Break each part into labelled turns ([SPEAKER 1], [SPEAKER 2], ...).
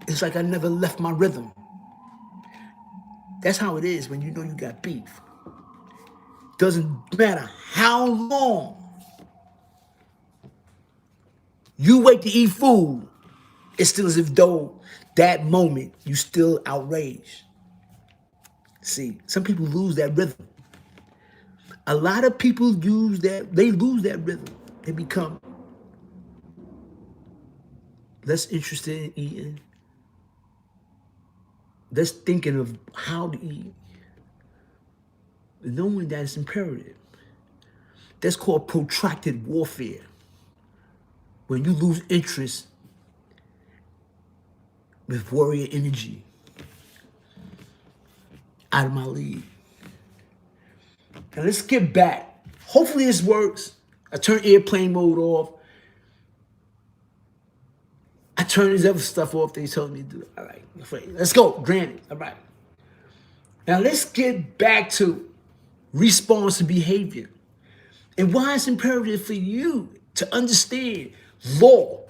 [SPEAKER 1] It's like I never left my rhythm. That's how it is when you know you got beef. Doesn't matter how long you wait to eat food, it's still as if though that moment you still outraged. See, some people lose that rhythm. A lot of people they lose that rhythm. They become less interested in eating, less thinking of how to eat, knowing that it's imperative. That's called protracted warfare. When you lose interest with warrior energy out of my league. Now let's get back. Hopefully this works. I turn airplane mode off. I turn this other stuff off that he told me to do. All right, let's go. Granted. All right. Now let's get back to response to behavior and why it's imperative for you to understand law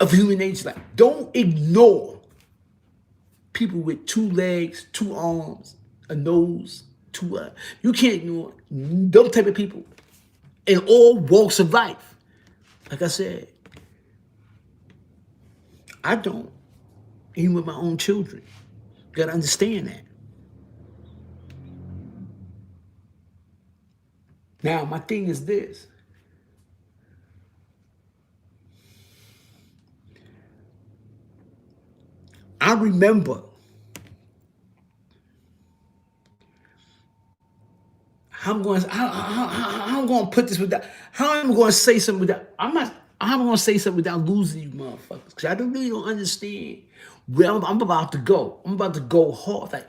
[SPEAKER 1] of human nature. Like, don't ignore people with 2 legs, 2 arms, a nose, you can't ignore those type of people in all walks of life. Like I said, I don't, even with my own children. You gotta understand that. Now, my thing is this. I remember I'm going to put this without, how am I going to say something without, I'm going to say something without losing you motherfuckers. Because I really don't understand where I'm about to go. I'm about to go hard. Like,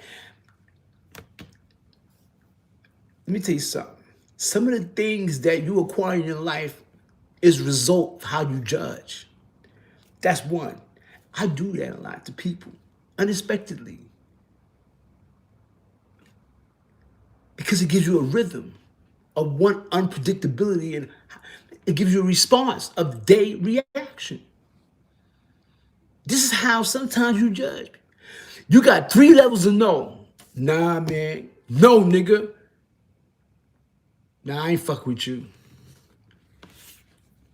[SPEAKER 1] let me tell you something. Some of the things that you acquire in your life is a result of how you judge. That's one. I do that a lot to people, unexpectedly. Because it gives you a rhythm of one unpredictability, and it gives you a response of day reaction. This is how sometimes you judge. You got 3 levels of no. Nah, man. No, nigga. Nah, I ain't fuck with you.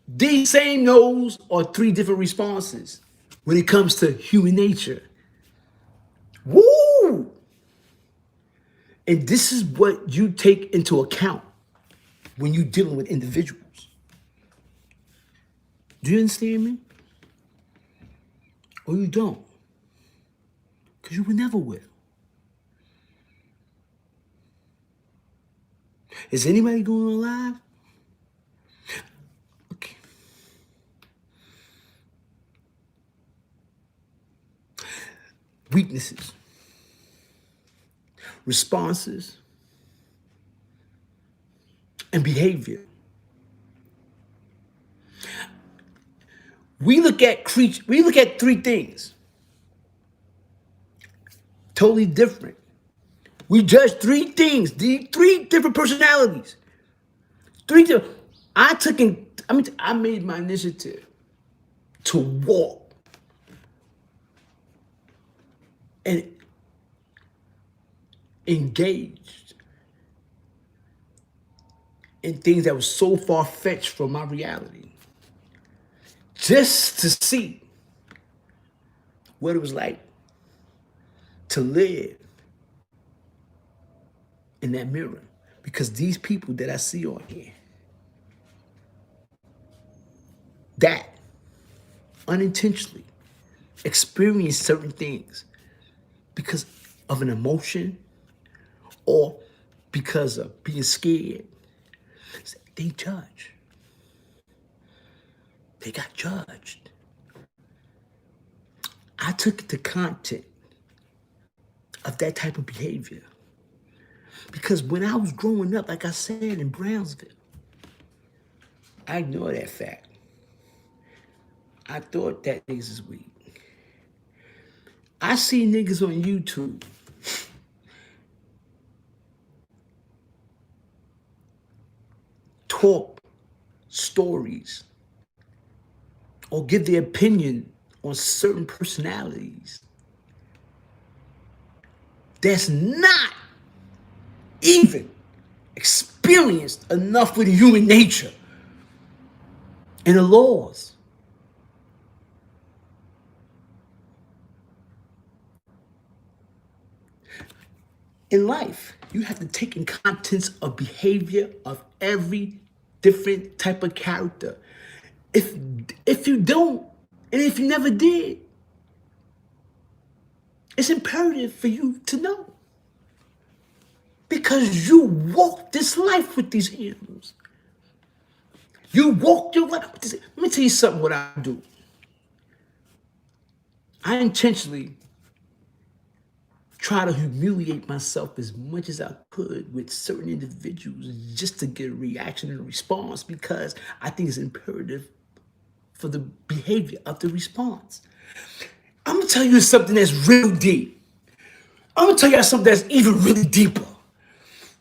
[SPEAKER 1] These same no's are 3 different responses when it comes to human nature. Woo! And this is what you take into account when you're dealing with individuals. Do you understand me? Or you don't? Because you will never will. Is anybody going on live? Okay. Weaknesses, responses, and behavior. We look at 3 things. Totally different. We judge 3 things, the 3 different personalities. 3 different. I made my initiative to walk and engaged in things that were so far-fetched from my reality. Just to see what it was like to live in that mirror. Because these people that I see on here, that unintentionally experience certain things because of an emotion or because of being scared. They judge. They got judged. I took the content of that type of behavior because when I was growing up, like I said, in Brownsville, I ignored that fact. I thought that niggas is weak. I see niggas on YouTube talk stories or give their opinion on certain personalities that's not even experienced enough with human nature and the laws. In life, you have to take in contents of behavior of every different type of character. If if you don't, and if you never did, it's imperative for you to know. Because you walk this life with these animals. You walk your life with this. Let me tell you something what I do. I intentionally try to humiliate myself as much as I could with certain individuals just to get a reaction and a response because I think it's imperative for the behavior of the response. I'm gonna tell you something that's real deep. I'm gonna tell you something that's even really deeper.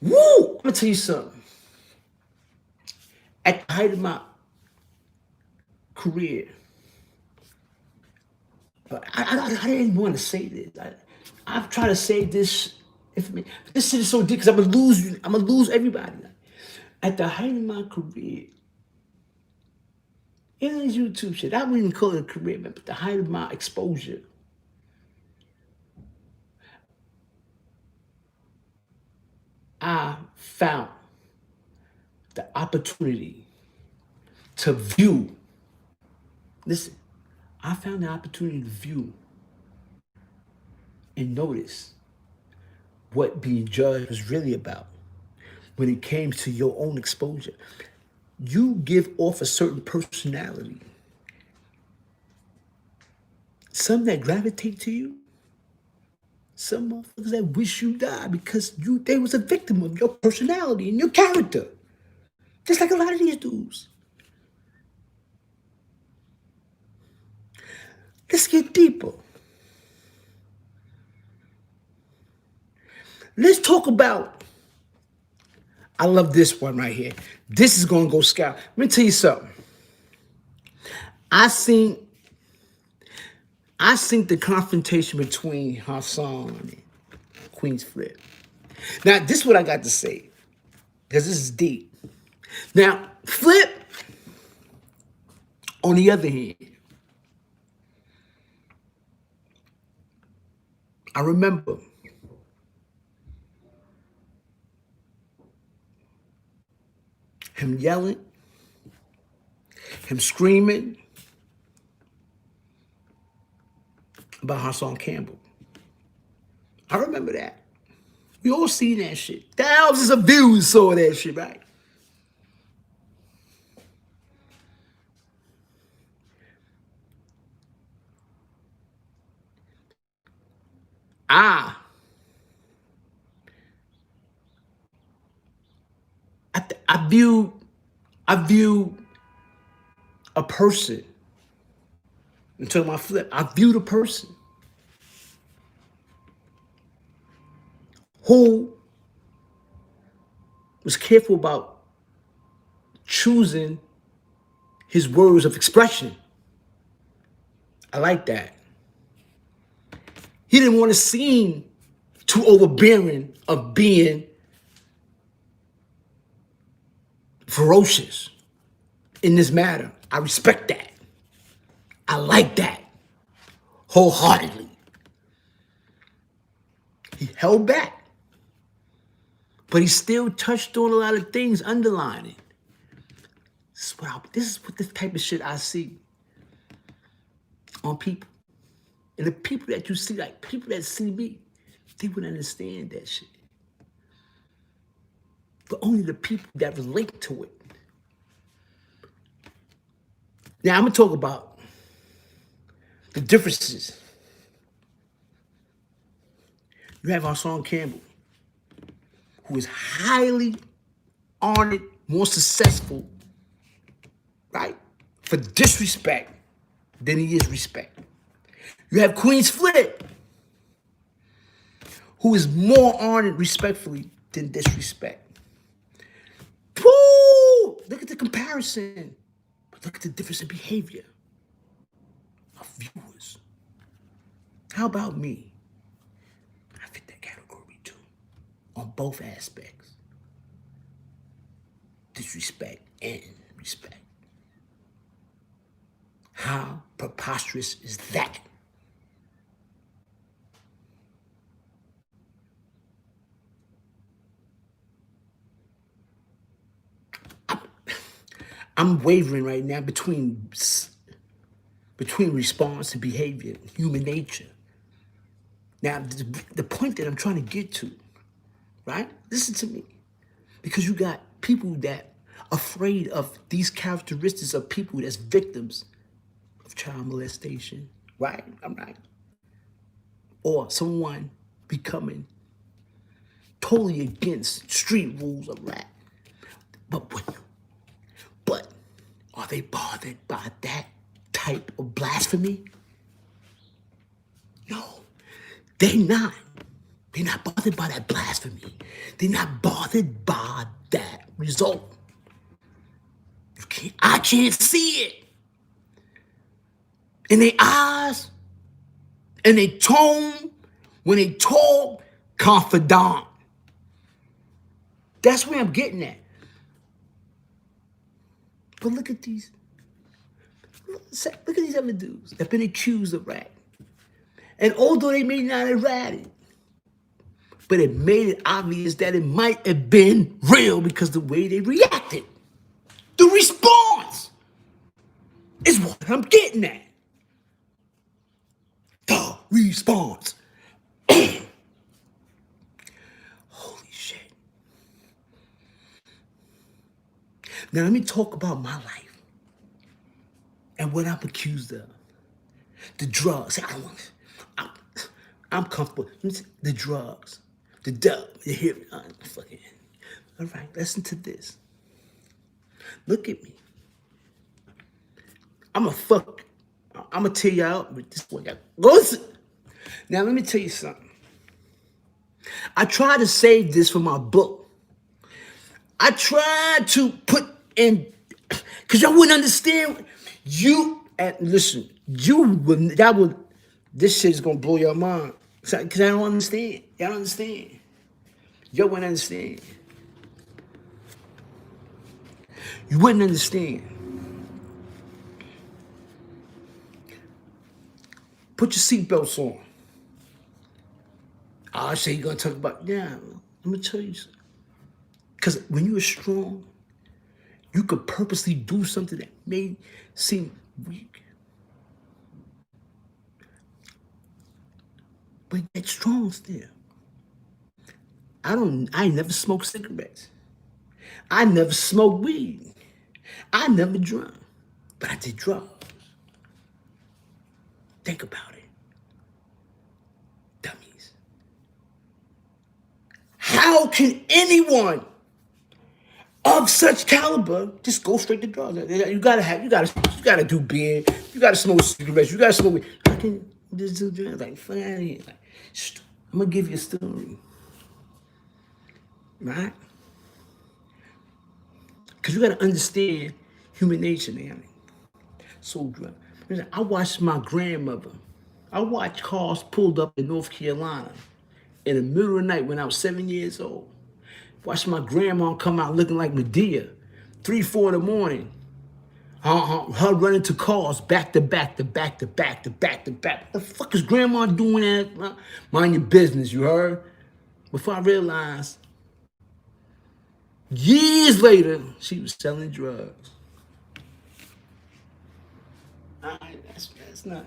[SPEAKER 1] Woo! I'm gonna tell you something. At the height of my career, I didn't want to say this. I've tried to say this. This shit is so deep because I'm gonna lose you. I'm gonna lose everybody. At the height of my career, in this YouTube shit, I wouldn't even call it a career, man, but the height of my exposure, I found the opportunity to view. Listen, I found the opportunity to view and notice what being judged was really about when it came to your own exposure. You give off a certain personality. Some that gravitate to you, some motherfuckers that wish you died because they was a victim of your personality and your character. Just like a lot of these dudes. Let's get deeper. Let's talk about, I love this one right here. This is gonna go scout. Let me tell you something. I seen the confrontation between Hassan and Queenzflip. Now, this is what I got to say, because this is deep. Now, Flip, on the other hand, I remember him yelling, him screaming about Hassan Campbell. I remember that. We all seen that shit. Thousands of views saw that shit, right? I view a person until my flip. I viewed a person who was careful about choosing his words of expression. I like that. He didn't want to seem too overbearing of being ferocious in this matter. I respect that. I like that wholeheartedly. He held back, but he still touched on a lot of things underlining. This is what the type of shit I see on people. And the people that you see, like people that see me, they would understand that shit. But only the people that relate to it. Now, I'm going to talk about the differences. You have Hassan Campbell, who is highly honored, more successful, right, for disrespect than he is respect. You have Queenzflip, who is more honored respectfully than disrespect. Woo! Look at the comparison. But look at the difference in behavior of viewers. How about me? I fit that category too, on both aspects. Disrespect and respect. How preposterous is that? I'm wavering right now between response and behavior, human nature. Now, the point that I'm trying to get to, right? Listen to me. Because you got people that are afraid of these characteristics of people that's victims of child molestation, right? I'm right. Or someone becoming totally against street rules of rap. But are they bothered by that type of blasphemy? No, they not. They're not bothered by that blasphemy. They're not bothered by that result. I can't see it. In their eyes, in their tone, when they talk, confidant. That's where I'm getting at. But look at these. Look at these other dudes that have been accused of rat. And although they may not have ratted, but it made it obvious that it might have been real because the way they reacted. The response is what I'm getting at. The response. Holy shit. Now let me talk about my life and what I'm accused of. The drugs. I'm comfortable. The drugs. The dub. You hear me? Fucking. All right, listen to this. Look at me. I'm gonna tear y'all out with this one. Listen. Now let me tell you something. I tried to save this for my book. I tried to put in, because y'all wouldn't understand. Listen, this shit is gonna blow your mind. Because I don't understand. Y'all don't understand. Y'all wouldn't understand. You wouldn't understand. Put your seatbelts on. I say you're gonna talk about, yeah, I'm gonna tell you something. Because when you're strong, you could purposely do something that may seem weak. But get strong still. I never smoked cigarettes. I never smoked weed. I never drank. But I did drugs. Think about it. Dummies. How can anyone of such caliber just go straight to drugs? You gotta do beer. You gotta smoke cigarettes. You gotta smoke weed. How can you just do drugs? Like, fuck out of here. Like, I'm gonna give you a story. Right? Because you got to understand human nature, man. So, I watched my grandmother. I watched cars pulled up in North Carolina in the middle of the night when I was 7 years old. Watched my grandma come out looking like Medea, 3, 4 in the morning. Her running to cars back to back to back to back to back to back. What the fuck is grandma doing that? Mind your business, you heard? Before I realized, years later, she was selling drugs. All right, that's not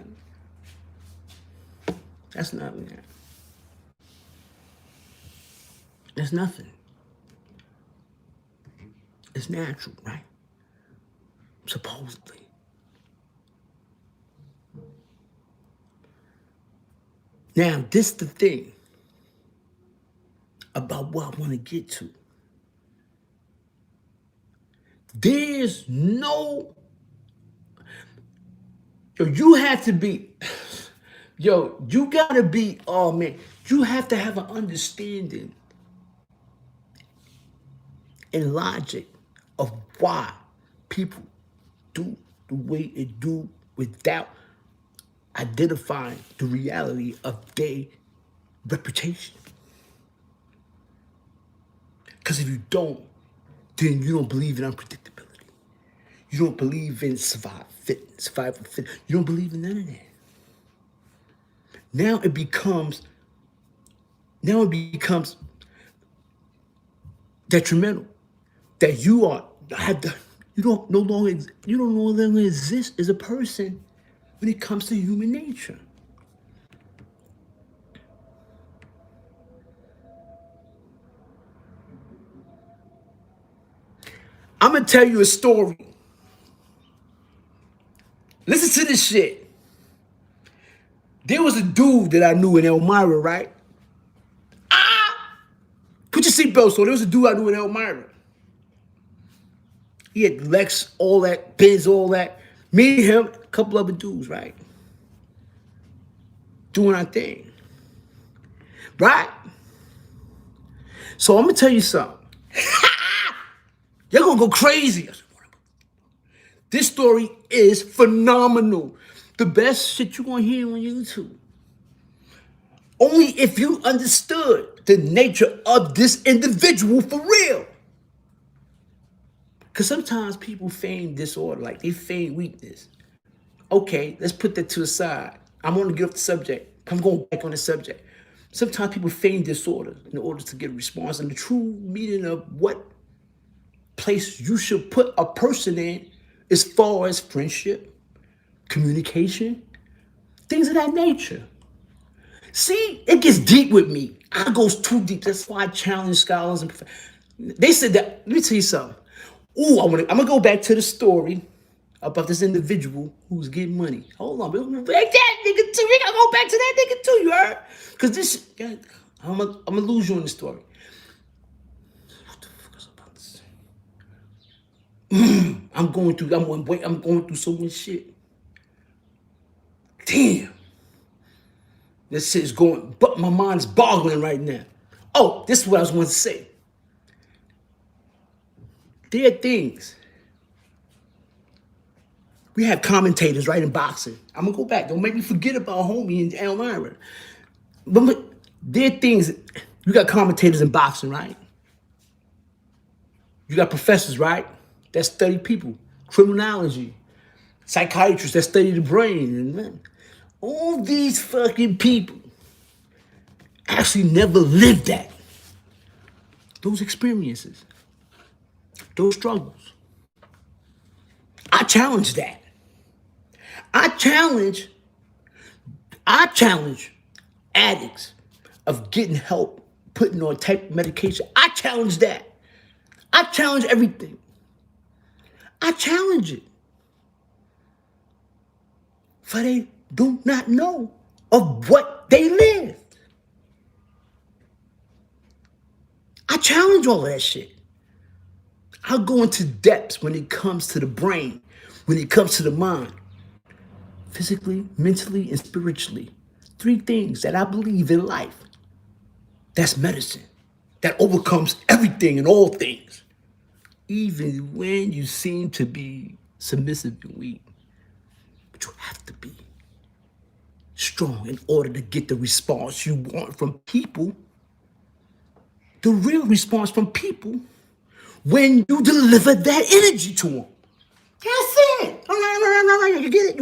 [SPEAKER 1] that. It's nothing. It's natural, right? Supposedly. Now, this the thing about what I want to get to. There's no, you have to be, you gotta be, oh man, you have to have an understanding and logic of why people do the way they do without identifying the reality of their reputation. Because if you don't, then you don't believe in unpredictability. You don't believe in survival fit. You don't believe in none of that. Now it becomes detrimental that you don't no longer exist as a person when it comes to human nature. I'm gonna tell you a story. Listen to this shit. There was a dude that I knew in Elmira, right? Put your seatbelts on. There was a dude I knew in Elmira. He had Lex, all that, Biz, all that. Me and him, a couple other dudes, right? Doing our thing. Right? So I'm gonna tell you something. You're gonna go crazy. This story is phenomenal. The best shit you're gonna hear on YouTube. Only if you understood the nature of this individual for real. Because sometimes people feign disorder, like they feign weakness. Okay, let's put that to the side. I'm gonna get off the subject. I'm going back on the subject. Sometimes people feign disorder in order to get a response. And the true meaning of what place you should put a person in as far as friendship, communication, things of that nature. See, it gets deep with me. I goes too deep. That's why I challenge scholars and they said that. Let me tell you something. Ooh, I'm gonna go back to the story about this individual who's getting money. Hold on, we're gonna break that nigga too. We gotta go back to that nigga too, you heard? Cause this, I'm gonna lose you in the story. What the fuck is about this? I'm going through so much shit. Damn. This shit is going, but my mind's boggling right now. Oh, this is what I was going to say. There are things. We have commentators, right, in boxing. I'm going to go back. Don't make me forget about homie in Elmira. But there are things, you got commentators in boxing, right? You got professors, right, that study people. Criminology. Psychiatrists that study the brain. And all these fucking people actually never lived that. Those experiences. Those struggles. I challenge that. I challenge addicts of getting help, putting on type of medication. I challenge that. I challenge everything. I challenge it. For they do not know of what they lived. I challenge all of that shit. I'll go into depths when it comes to the brain, when it comes to the mind, physically, mentally, and spiritually. 3 things that I believe in life. That's medicine. That overcomes everything and all things. Even when you seem to be submissive and weak. But you have to be strong in order to get the response you want from people. The real response from people when you deliver that energy to them. That's it. All right. You get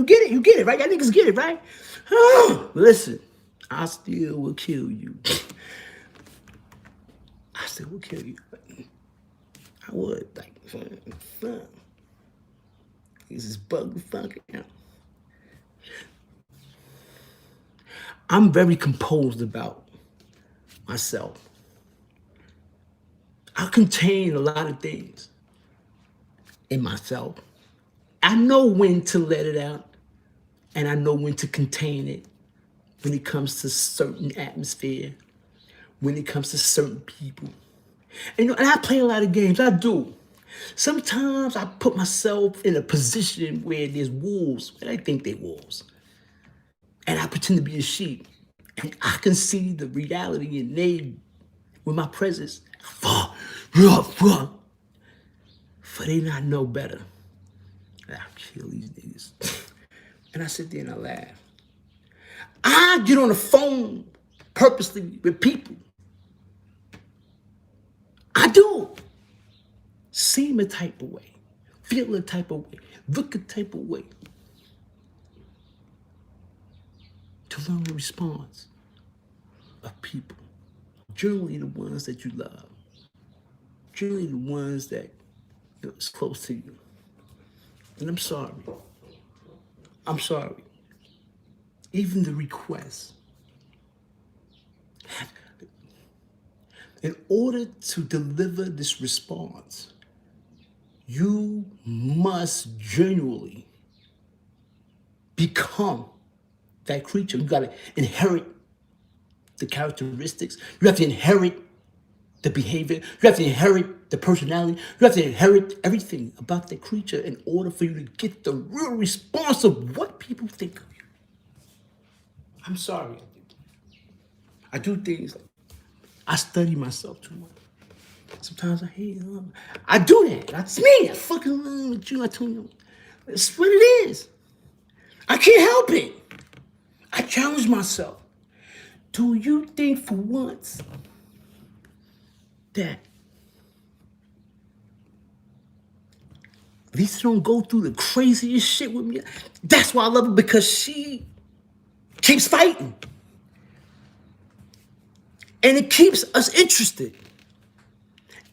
[SPEAKER 1] it, right? Y'all niggas get it, right? Listen, I still will kill you. I still will kill you. I would, like, fuck. This is bug fucking out. I'm very composed about myself. I contain a lot of things in myself. I know when to let it out, and I know when to contain it when it comes to certain atmosphere, when it comes to certain people. And I play a lot of games, I do. Sometimes I put myself in a position where there's wolves, and I think they're wolves. And I pretend to be a sheep. And I can see the reality in they, with my presence. For they not know better. I'll kill these niggas. And I sit there and I laugh. I get on the phone purposely with people. I do. Seem a type of way. Feel a type of way. Look a type of way. To learn the response of people. Generally the ones that you love. Generally the ones that is close to you. And I'm sorry. I'm sorry. Even the requests. In order to deliver this response, you must genuinely become that creature. You gotta inherit the characteristics. You have to inherit the behavior. You have to inherit the personality. You have to inherit everything about the creature in order for you to get the real response of what people think of you. I'm sorry. I do things like I study myself too much. Sometimes I hate it. I do that. That's me. I fucking with you. I told you. It's what it is. I can't help it. I challenge myself. Do you think for once that Lisa don't go through the craziest shit with me? That's why I love her, because she keeps fighting. And it keeps us interested.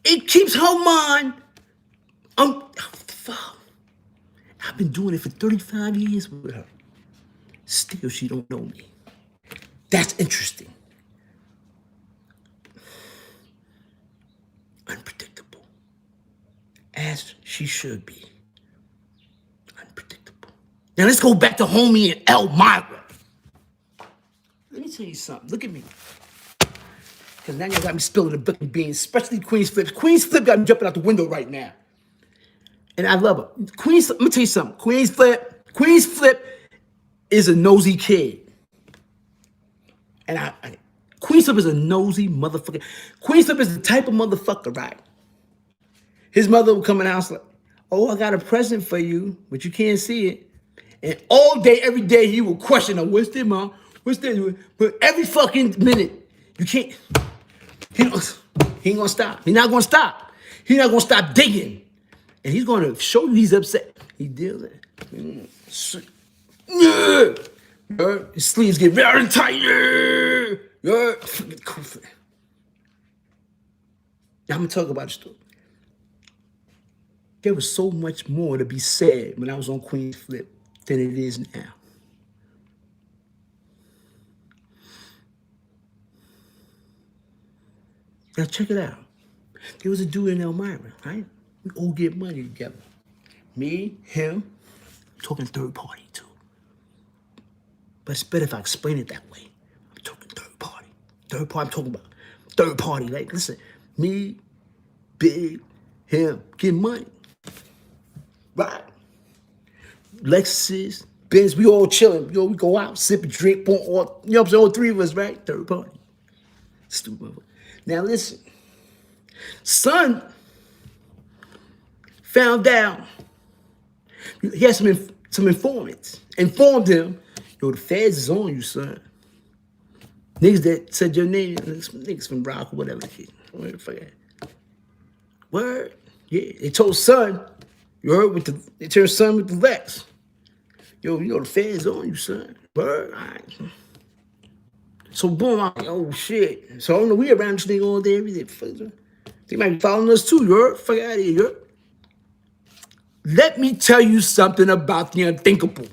[SPEAKER 1] It keeps her mind. I've been doing it for 35 years with her. Still, she don't know me. That's interesting. Unpredictable. As she should be. Unpredictable. Now let's go back to homie and Elmira. Let me tell you something. Look at me. Because now y'all got me spilling the book and beans, especially Queenzflip. Queenzflip got me jumping out the window right now. And I love her. Let me tell you something. Queenzflip is a nosy kid. And Queenzflip is a nosy motherfucker. Queenzflip is the type of motherfucker, right? His mother would come in the house like, oh, I got a present for you, but you can't see it. And all day, every day, he would question her, what's that, mom? What's that? But every fucking minute, you can't. He ain't gonna stop. He's not gonna stop. He's not gonna stop digging. And he's gonna show you he's upset. He deals it. His sleeves get very tight. Now I'm gonna talk about the story. There was so much more to be said when I was on Queenzflip than it is now. Now check it out. There was a dude in Elmira, right? We all get money together. Me, him, I'm talking third party too. But it's better if I explain it that way. I'm talking third party. Third party, I'm talking about third party. Like, listen, me, Big, him, get money. Right? Lexus, Benz, we all chilling. Yo, we go out, sip a drink, you know what I'm saying? All three of us, right? Third party. Stupid. Now listen, son found out, he had some informants, informed him, yo, the feds is on you, son. Niggas that said your name, niggas from Rock or whatever shit. Word? Yeah, they told son, you heard they turned son with the Lex. Yo, you know the feds on you, son. Word? All right. So boom, I'm like, oh shit. So I don't know, we around this nigga all day, every day. They might be following us too, you heard? Fuck out of here, you heard? Let me tell you something about the unthinkable.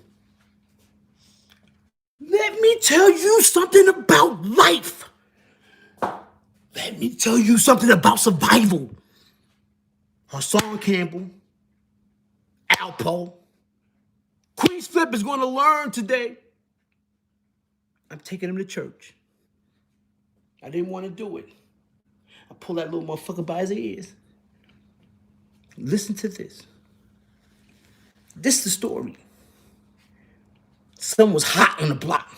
[SPEAKER 1] Let me tell you something about life. Let me tell you something about survival. Hassan, Campbell, Alpo, Queenzflip is going to learn today. I'm taking him to church. I didn't want to do it. I pulled that little motherfucker by his ears. Listen to this. This is the story. Son was hot on the block.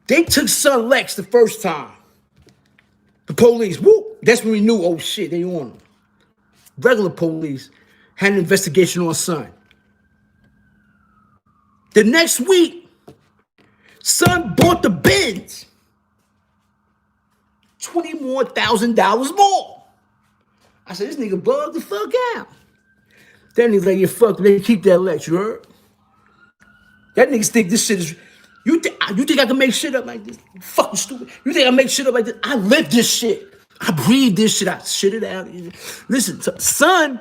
[SPEAKER 1] They took son Lex the first time. The police, whoop. That's when we knew, oh shit, they on him. Regular police had an investigation on son. The next week, Son bought the Benz. $20,000 more. I said, this nigga bugged the fuck out. That nigga's like, yeah, fuck, they keep that lecture, you heard? That niggas think this shit is, you think I can make shit up like this? You fucking stupid. You think I make shit up like this? I live this shit. I breathe this shit. I shit it out. Listen, son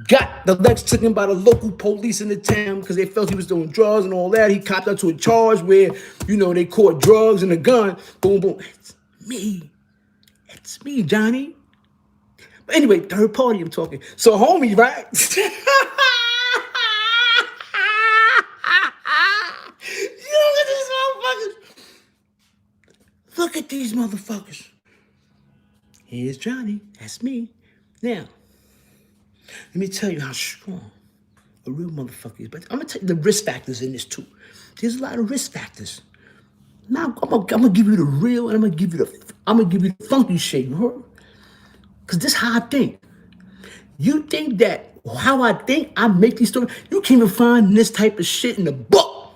[SPEAKER 1] got the Lex taken by the local police in the town because they felt he was doing drugs and all that. He copped out to a charge where, they caught drugs and a gun. Boom, boom. It's me. It's me, Johnny. But anyway, third party I'm talking. So homie, right? Look at these motherfuckers. Here's Johnny. That's me. Now, let me tell you how strong a real motherfucker is. But I'm going to tell you the risk factors in this too. There's a lot of risk factors. Now, I'm gonna give you the real and I'm gonna give you the funky shit, you heard? Because this is how I think. You think that how I think I make these stories, you can't even find this type of shit in the book.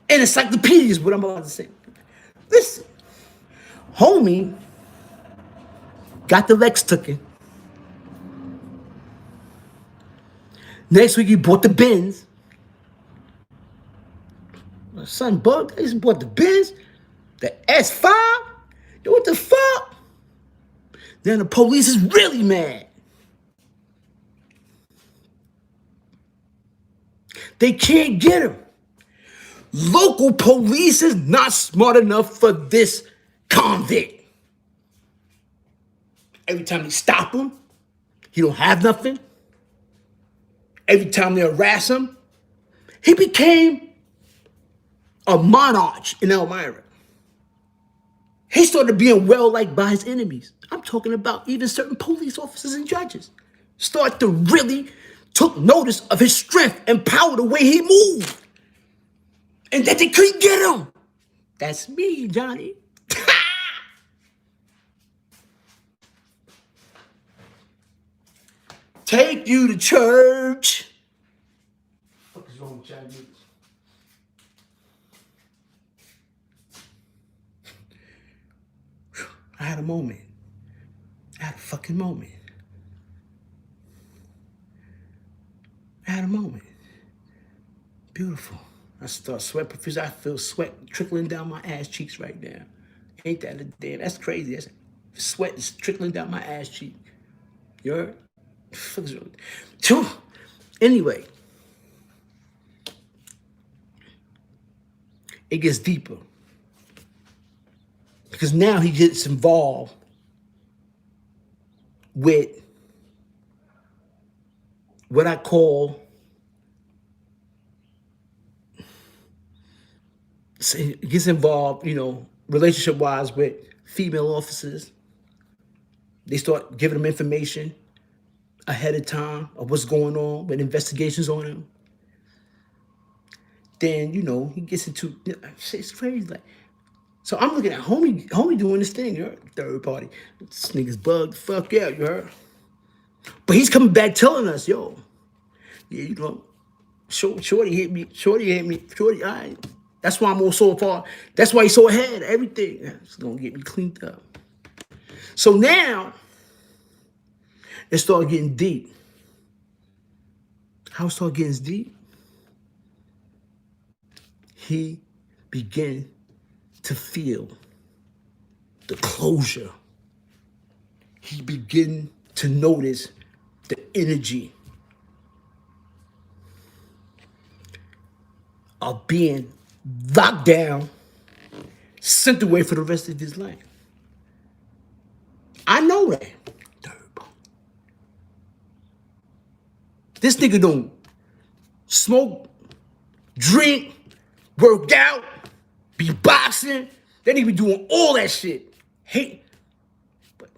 [SPEAKER 1] And encyclopedia is what I'm about to say. Listen, homie got the Lex taken. Next week he bought the Benz. My son bugged. He bought the Benz, the S5. Yo, what the fuck? Then the police is really mad. They can't get him. Local police is not smart enough for this convict. Every time they stop him, he don't have nothing. Every time they harass him, he became a monarch in Elmira. He started being well-liked by his enemies. I'm talking about even certain police officers and judges. Start to really took notice of his strength and power, the way he moved. And that they couldn't get him. That's me, Johnny. Take you to church. What is wrong with Johnny? I had a moment. I had a fucking moment. I had a moment. Beautiful. I start sweat profusely. I feel sweat trickling down my ass cheeks right now. Ain't that a damn? That's crazy. That's sweat is trickling down my ass cheek. You heard? Anyway, it gets deeper because now he gets involved with what I call, it gets involved, relationship-wise with female officers. They start giving them information ahead of time of what's going on with investigations on him. Then, he gets into, it's crazy. So I'm looking at homie doing this thing, you heard? Third party. This nigga's bugged the fuck out, you heard? But he's coming back telling us, yo, yeah, Shorty hit me, all right. That's why I'm all so far. That's why he's so ahead of everything. It's gonna get me cleaned up. So now, it started getting deep. How it started getting deep? He began to feel the closure. He began to notice the energy of being locked down, sent away for the rest of his life. I know that. This nigga don't smoke, drink, work out, be boxing. That nigga be doing all that shit. But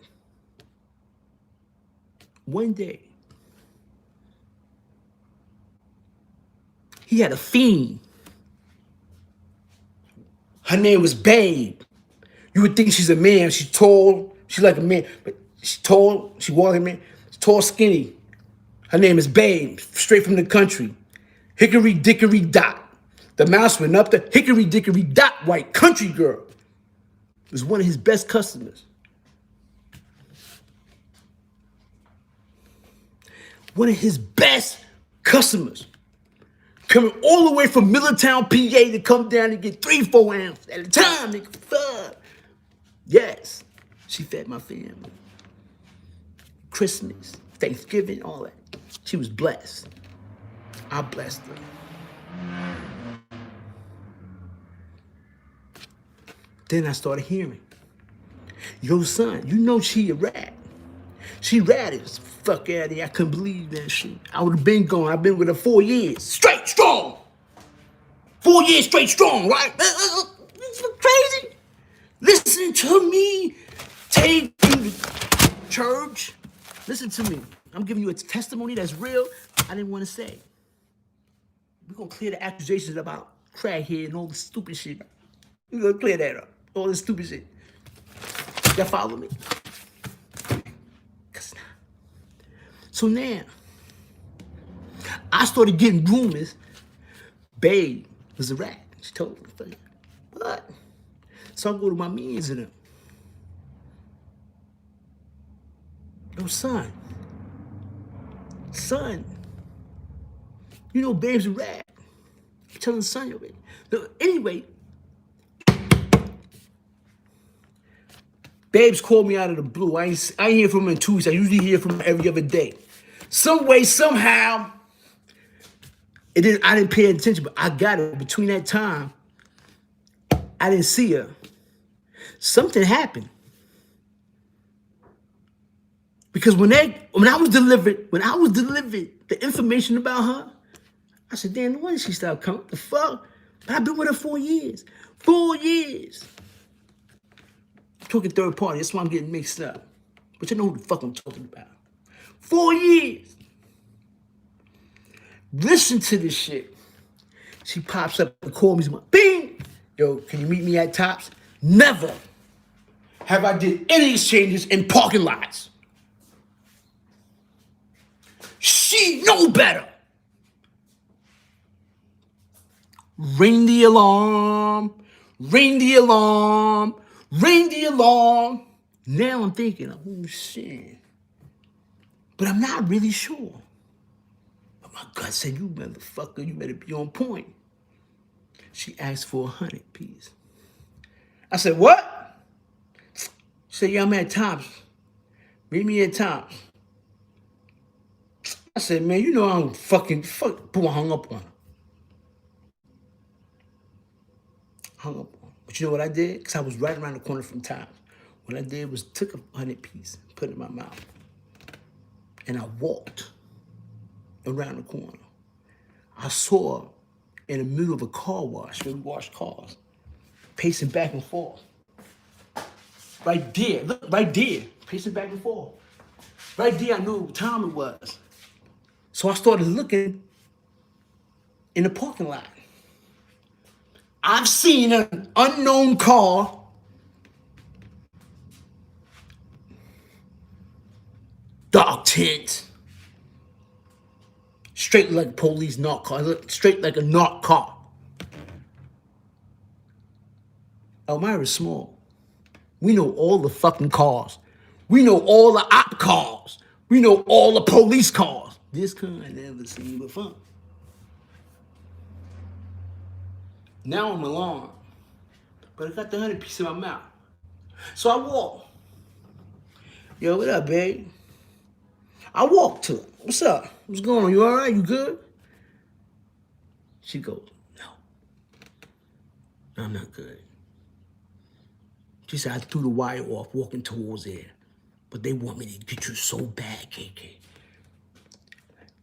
[SPEAKER 1] one day, he had a fiend. Her name was Babe. You would think she's a man. She's tall. She's like a man. But she's tall. She walks like a man. She's tall, skinny. Her name is Babe. Straight from the country. Hickory dickory dock. The mouse went up the hickory dickory dot white country girl. Was one of his best customers. One of his best customers. Coming all the way from Middletown, PA to come down and get 3-4 ounces at a time, nigga. Fuck. Yes, she fed my family. Christmas, Thanksgiving, all that. She was blessed. I blessed her. Then I started hearing, yo, son, you know she a rat. She ratted as fuck out of here. I couldn't believe that shit. I would have been gone. I've been with her 4 years. Straight strong. 4 years straight strong, right? It's crazy. Listen to me. Take you to church. Listen to me. I'm giving you a testimony that's real. I didn't want to say. We're going to clear the accusations about crackhead and all the stupid shit. We're going to clear that up. All this stupid shit. Y'all follow me? So now, I started getting rumors. Babe was a rat. She told me. What? So I go to my mans and them. Yo, son, you know Babe's a rat. I'm telling son, yo, baby. Anyway, Babes called me out of the blue. I ain't hear from him in 2 weeks. I usually hear from him every other day. Some way, somehow, I didn't pay attention, but I got it. Between that time, I didn't see her. Something happened. Because when I was delivered the information about her, I said, damn, no wonder she stopped coming. What the fuck? But I've been with her 4 years. 4 years. I'm talking third party. That's why I'm getting mixed up. But you know who the fuck I'm talking about. 4 years. Listen to this shit. She pops up and calls me. Bing! Yo, can you meet me at Tops? Never have I did any exchanges in parking lots. She know better. Ring the alarm. Ring the alarm. Ring the alarm. Now I'm thinking, oh shit. But I'm not really sure. But my gut said, you motherfucker, you better be on point. She asked for 100 piece. I said, what? She said, yeah, I'm at Tops. Meet me at Tops. I said, man, you know I'm fucking, boom, I hung up on her. Hung up on her. But you know what I did? Because I was right around the corner from Tops. What I did was took a 100 piece, put it in my mouth, and I walked around the corner. I saw her in the middle of a car wash, where we wash cars, pacing back and forth. Right there, look, right there, pacing back and forth. Right there, I knew what time it was. So I started looking in the parking lot. I've seen an unknown car dark tint, straight like police narc car, straight like a narc car. Elmira's small. We know all the fucking cars. We know all the op cars. We know all the police cars. This kind I never seen before. Now I'm alarmed, but I got the 100 piece in my mouth. So I walk. Yo, what up, babe? I walk to her. What's up? What's going on? You all right? You good? She goes, no, I'm not good. She said, I threw the wire off walking towards there. But they want me to get you so bad, KK.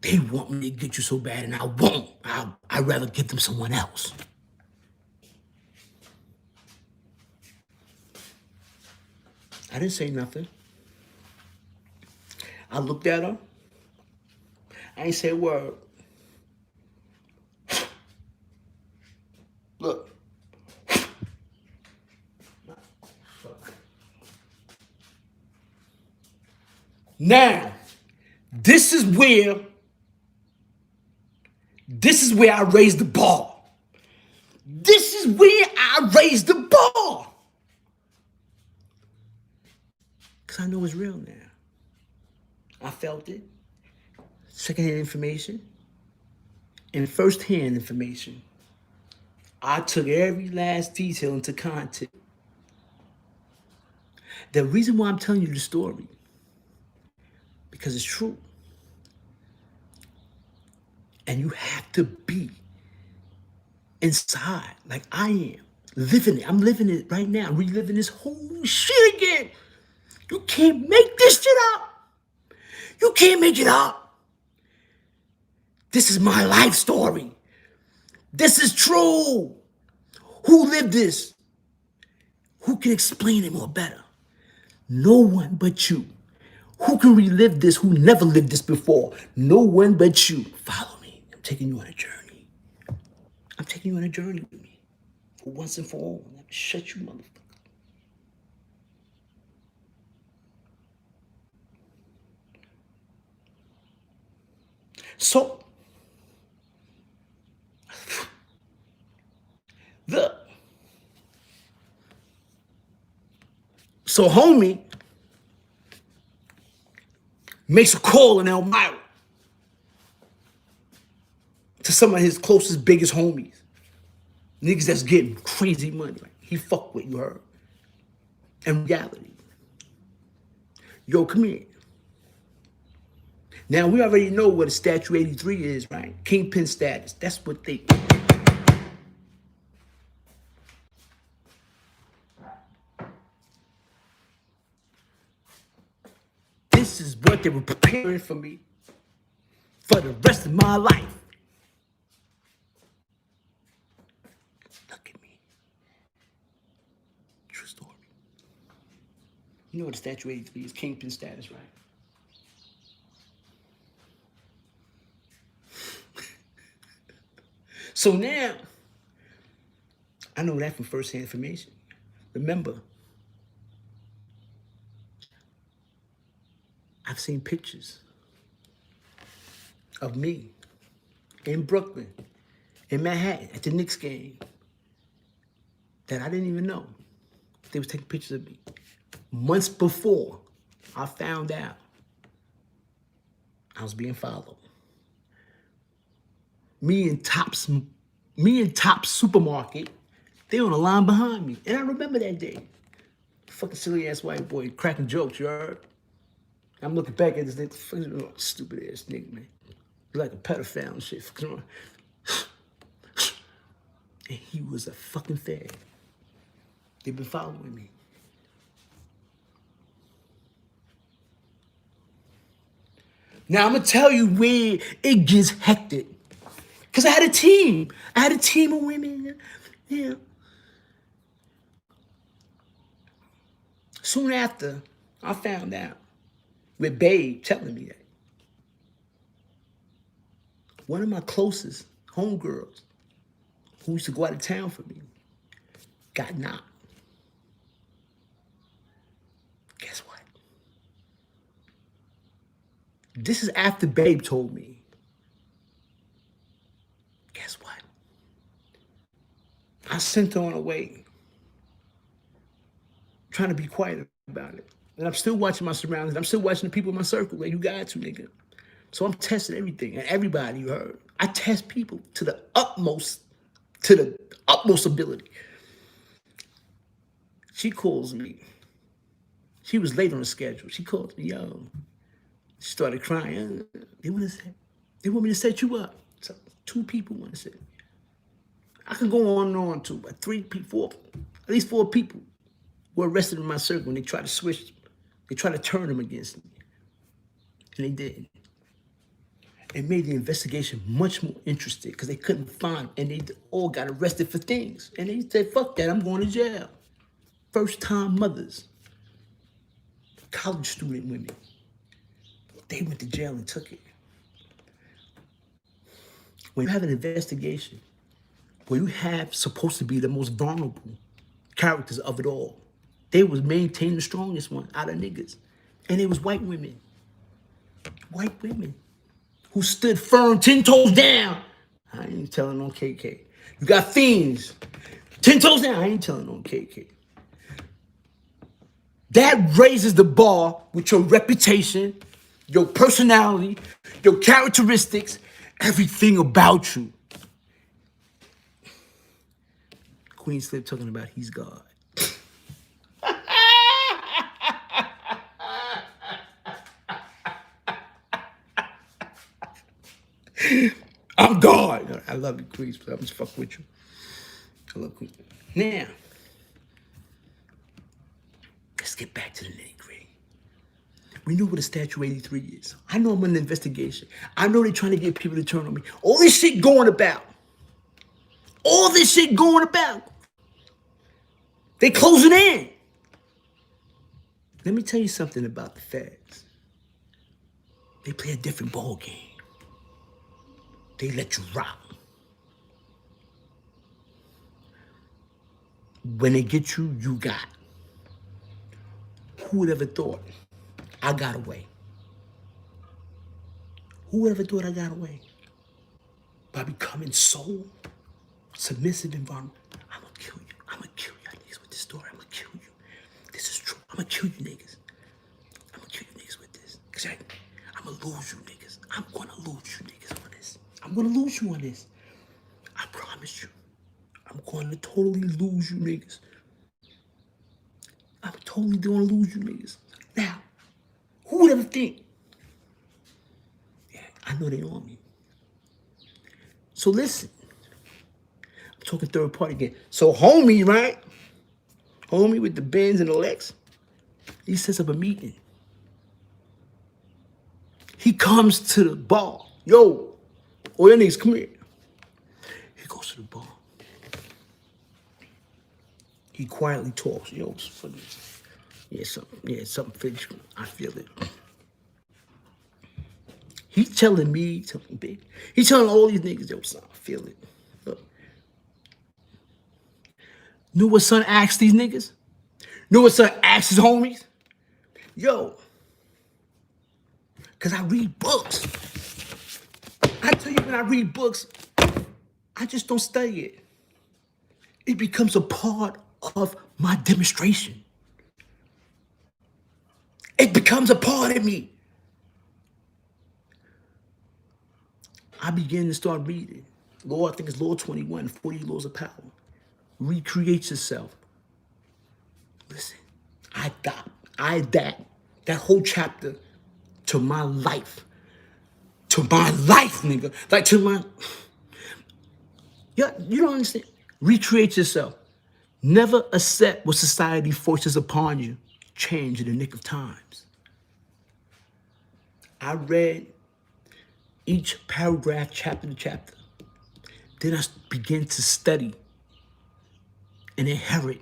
[SPEAKER 1] They want me to get you so bad, and I won't. I'd rather give them someone else. I didn't say nothing. I looked at her. I ain't say a word. Look. Now, this is where I raised the bar. is when I raise the bar. Because I know it's real now. I felt it. Secondhand information and firsthand information. I took every last detail into context. The reason why I'm telling you the story, because it's true. And you have to be inside like I am, living it. I'm living it right now. I'm reliving this whole shit again. You can't make this shit up. You can't make it up. This is my life story. This is true. Who lived this? Who can explain it more better? No one but you. Who can relive this who never lived this before? No one but you. Follow me. I'm taking you on a journey. I'm taking you on a journey with me. For once and for all. I'm gonna shut you, motherfucker. So, homie makes a call in Elmira to some of his closest, biggest homies. Niggas that's getting crazy money. Like, he fuck with, you heard. In reality. Yo, come here. Now, we already know what a Statute 83 is, right? Kingpin status. That's what they... This is what they were preparing for me for the rest of my life. Look at me. True story. You know what a Statute 83 is? Kingpin status, right? So now, I know that from first-hand information. Remember, I've seen pictures of me in Brooklyn, in Manhattan, at the Knicks game, that I didn't even know. They was taking pictures of me. Months before I found out I was being followed. Me and Top's supermarket, they on the line behind me. And I remember that day. Fucking silly ass white boy cracking jokes, you heard? I'm looking back at this nigga, stupid ass nigga, man. He's like a pedophile and shit. And he was a fucking fag. They've been following me. Now I'm gonna tell you where it gets hectic. Cause I had a team. I had a team of women. Yeah. Soon after, I found out, with Babe telling me that, one of my closest homegirls, who used to go out of town for me, got knocked. Guess what? This is after Babe told me. Guess what? I sent her on her way, trying to be quiet about it. And I'm still watching my surroundings. I'm still watching the people in my circle. Like, you got to, nigga. So I'm testing everything and everybody, you heard. I test people to the utmost ability. She calls me. She was late on the schedule. She calls me, yo. She started crying. They want me to set you up. So 2 people want to set me. I can go on and on too, but 3 people, 4, at least 4 people were arrested in my circle when they tried to switch. They tried to turn them against me. And they did. It made the investigation much more interesting because they couldn't find, and they all got arrested for things. And they said, fuck that, I'm going to jail. First-time mothers, college student women, they went to jail and took it. When you have an investigation where you have supposed to be the most vulnerable characters of it all, they was maintaining the strongest one out of niggas. And it was white women. White women who stood firm, 10 toes down. I ain't telling on KK. You got fiends 10 toes down. I ain't telling on KK. That raises the bar with your reputation, your personality, your characteristics, everything about you. Queenzflip talking about he's God. I'm God. I love you, Queenzflip. I'm just fucking with you. I love Queenzflip. Now, let's get back to the nitty-gritty. We know what a Statue 83 is. I know I'm in an investigation. I know they're trying to get people to turn on me. All this shit going about. All this shit going about. They closing in. Let me tell you something about the feds. They play a different ball game. They let you rock. When they get you, you got. Who would ever thought I got away? Who would ever thought I got away? By becoming so submissive and vulnerable. I'm gonna kill you. I'm gonna kill you niggas with this story. I'm gonna kill you. This is true. I'm gonna kill you niggas. I'm gonna kill you niggas with this. Cause I'm gonna lose you niggas. I'm gonna lose you niggas on this. I'm gonna lose you on this. I promise you. I'm going to totally lose you niggas. I'm totally gonna lose you niggas. Now, who would ever think? Yeah, I know they on me. So listen. I'm talking third party again. So homie, right? Homie with the Benz and the Lex. He sets up a meeting. He comes to the bar. Yo, all your niggas, come here. He goes to the bar. He quietly talks. Yo, it's funny. Something fishy. I feel it. He's telling me something big. He's telling all these niggas, yo, son, I feel it. Look. Knew what son asked these niggas? Knew what son asked his homies? Yo. Because I read books. I tell you, when I read books, I just don't study it. It becomes a part of my demonstration. It becomes a part of me. I begin to start reading. Law, I think it's Law 21, 40 Laws of Power. Recreate yourself. Listen, I adapt that whole chapter to my life. To my life, nigga. Like to my... Yeah, you don't understand. Recreate yourself. Never accept what society forces upon you. Change in the nick of times. I read each paragraph, chapter to chapter. Then I begin to study and inherit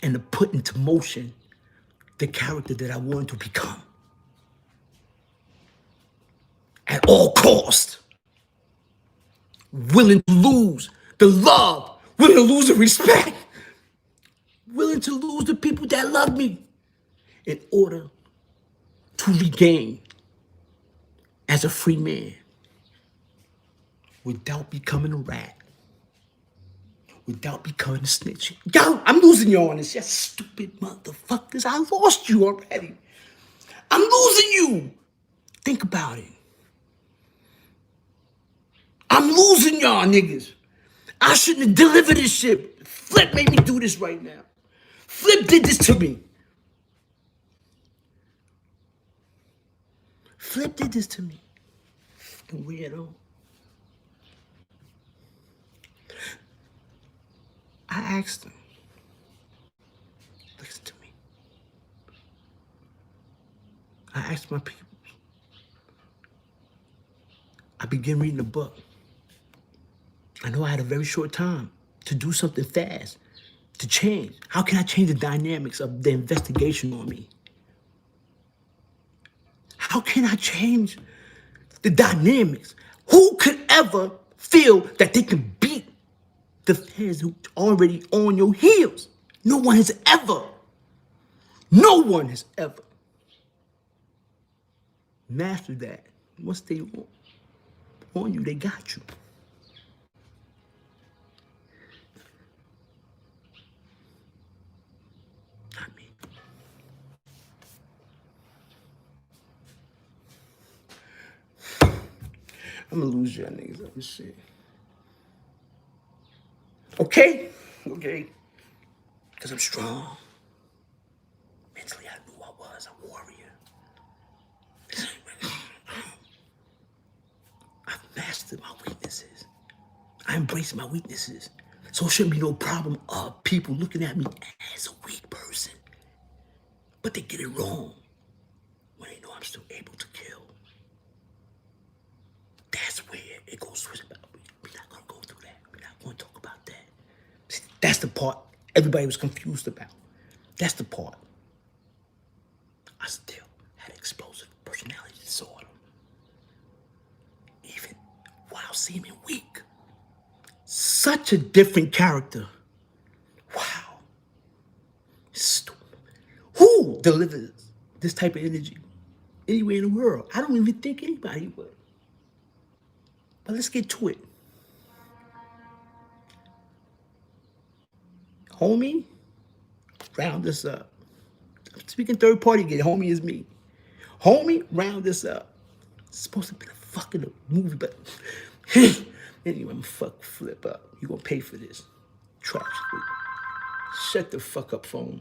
[SPEAKER 1] and to put into motion the character that I want to become. At all costs. Willing to lose the love, willing to lose the respect, willing to lose the people that love me in order to regain as a free man without becoming a rat, without becoming a snitch. Yo, I'm losing you on this. You stupid motherfuckers. I lost you already. I'm losing you. Think about it. I'm losing y'all niggas. I shouldn't have delivered this shit. Flip made me do this right now. Flip did this to me. Flip did this to me. Fucking weirdo. I asked him. Listen to me. I asked my people. I began reading the book. I know I had a very short time to do something fast, to change. How can I change the dynamics of the investigation on me? How can I change the dynamics? Who could ever feel that they can beat the fans who already on your heels? No one has ever mastered that. Once they on you, they got you. Not me. I'm gonna lose y'all niggas on this shit. Okay? Okay. Because I'm strong. Mentally, I knew I was a warrior. I've mastered my weaknesses. I embrace my weaknesses. So it shouldn't be no problem of people looking at me as a weak person. But they get it wrong when they know I'm still able to kill. That's where it goes switch about. We're not gonna go through that. We're not gonna talk about that. See, that's the part everybody was confused about. That's the part. I still had explosive personality disorder. Even while seeming weak. Such a different character. Wow. Stupid. Who delivers this type of energy anywhere in the world? I don't even think anybody would. But let's get to it. Homie, round this up. I'm speaking third party again. Homie is me. Homie, round this up. It's supposed to be a fucking movie, but anyway, I'm fuck flip up. You gonna pay for this. Trash. Shut the fuck up, phone.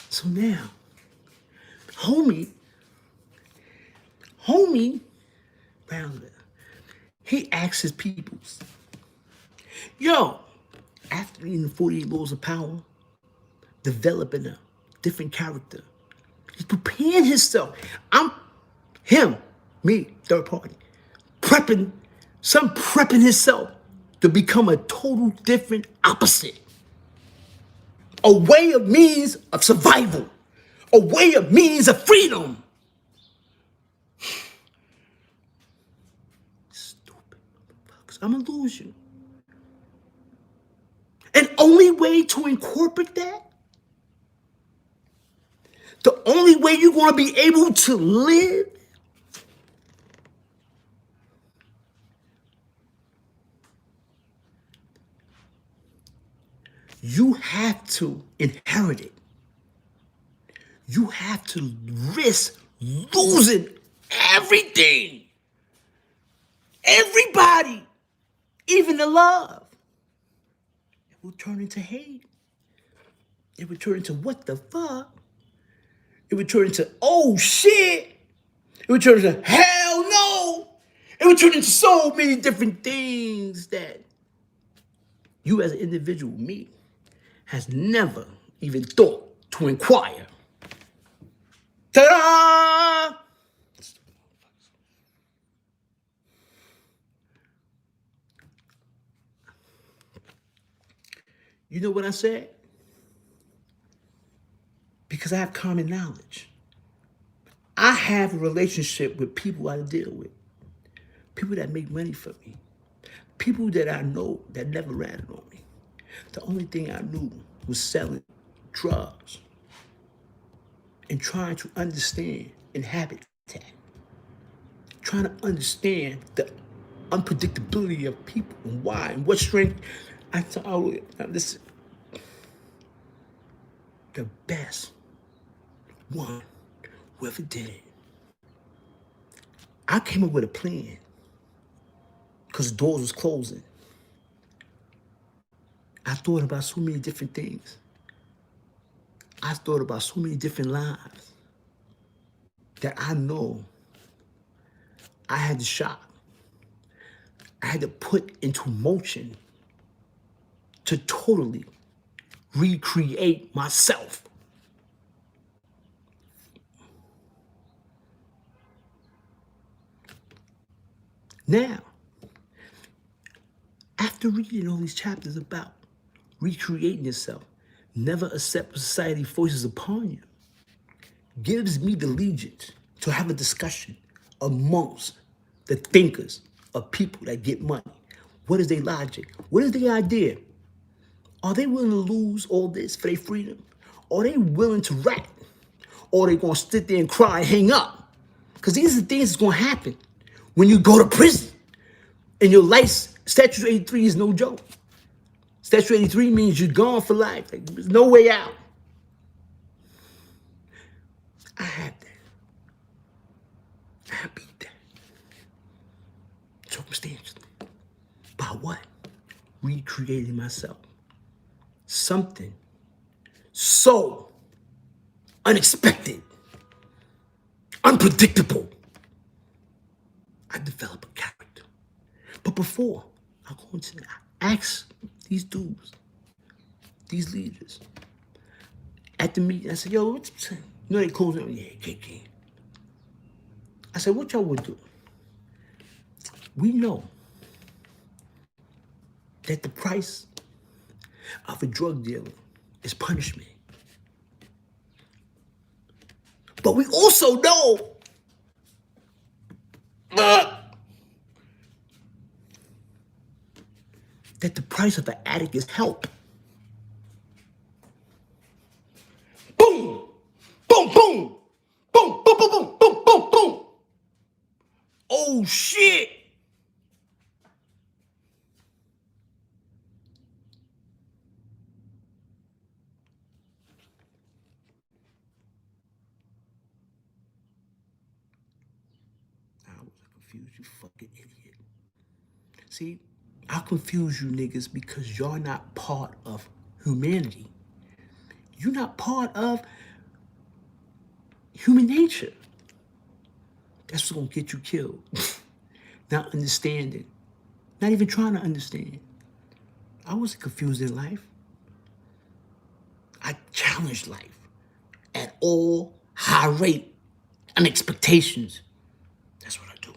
[SPEAKER 1] So now, homie, Rounder, he asks his peoples, yo, after reading 48 Laws of Power, developing a different character, he's preparing himself. Me, third party, prepping himself to become a total different opposite. A way of means of survival. A way of means of freedom. Stupid motherfuckers. I'm gonna lose you. And only way to incorporate that, the only way you're gonna be able to live, you have to inherit it. You have to risk losing everything. Everybody, even the love. It will turn into hate. It will turn into what the fuck? It would turn into, oh shit. It would turn into, hell no. It would turn into so many different things that you as an individual, me, has never even thought to inquire. Ta-da! You know what I said? Because I have common knowledge. I have a relationship with people I deal with. People that make money for me. People that I know that never ratted on me. The only thing I knew was selling drugs and trying to understand habitat. Trying to understand the unpredictability of people and why and what strength. I told you, now listen, the best one, whoever did it. I came up with a plan because the doors was closing. I thought about so many different things. I thought about so many different lives that I know I had to shop. I had to put into motion to totally recreate myself. Now, after reading all these chapters about recreating yourself, never accept what society forces upon you, gives me the allegiance to have a discussion amongst the thinkers of people that get money. What is their logic? What is their idea? Are they willing to lose all this for their freedom? Are they willing to rat? or they're going to sit there and cry and hang up. Because these are the things that's going to happen when you go to prison. And your life, Statute 83 is no joke. Statute 83 means you're gone for life. Like, there's no way out. I had that. I beat that. Circumstantially. By what? Recreating myself. Something so unexpected, unpredictable. I develop a character. But before I go into that, I ask these dudes, these leaders, at the meeting, I said, yo, what's you know they close me, yeah, KK. I said, what y'all would do? We know that the price of a drug dealer is punishment. But we also know that the price of an addict is help. Boom! Boom, boom! Boom, boom, boom, boom, boom, boom, boom! Oh, shit! I was confused, you fucking idiot. See, I confuse you niggas because y'all not part of humanity. You're not part of human nature. That's what's gonna get you killed. Not understanding. Not even trying to understand. I wasn't confused in life. I challenged life at all high rate and expectations. That's what I do.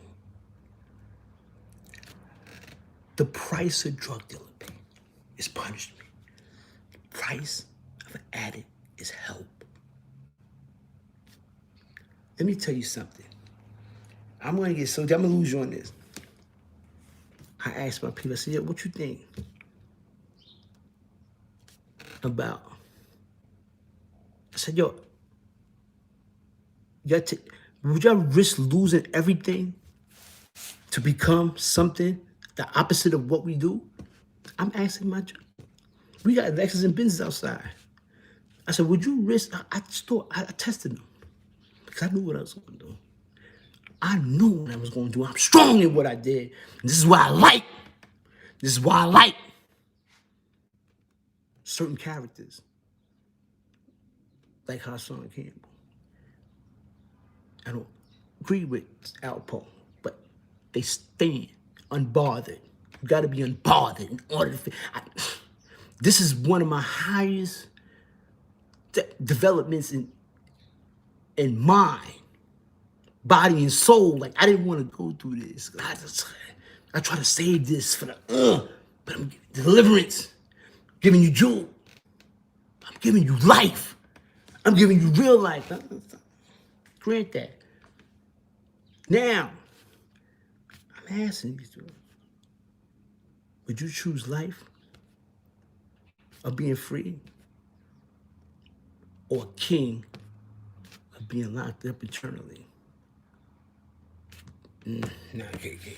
[SPEAKER 1] The price a drug dealer pay is punishment. The price of an addict is help. Let me tell you something. I'm gonna lose you on this. I asked my people, I said, yeah, what you think about? I said, yo, would y'all risk losing everything to become something the opposite of what we do? I'm asking my job. We got Lexus and Benzes outside. I said, would you risk? I tested them because I knew what I was going to do. I knew what I was going to do. I'm strong in what I did. And this is why I like. This is why I like certain characters like Hassan and Campbell. I don't agree with Alpo, but they stand unbothered. You got to be unbothered in order to. This is one of my highest developments in mind, body, and soul. Like, I didn't want to go through this. I try to save this for but I'm giving deliverance, giving you jewel. I'm giving you life. I'm giving you real life. Grant that. Now, I'm asking you, would you choose life or being free, or a king of being locked up eternally? Nah, KK.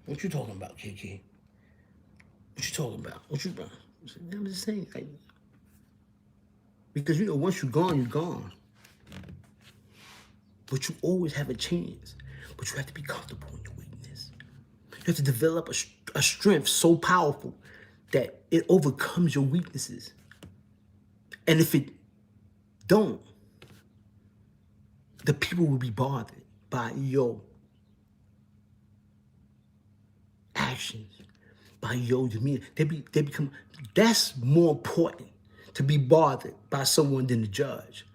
[SPEAKER 1] What you talking about, KK? What you talking about? I'm just saying, like, because once you're gone, you're gone. But you always have a chance. But you have to be comfortable in your weakness. You have to develop a strength so powerful that it overcomes your weaknesses. And if it don't, the people will be bothered by your actions, by your demeanor. They become. That's more important to be bothered by someone than the judge.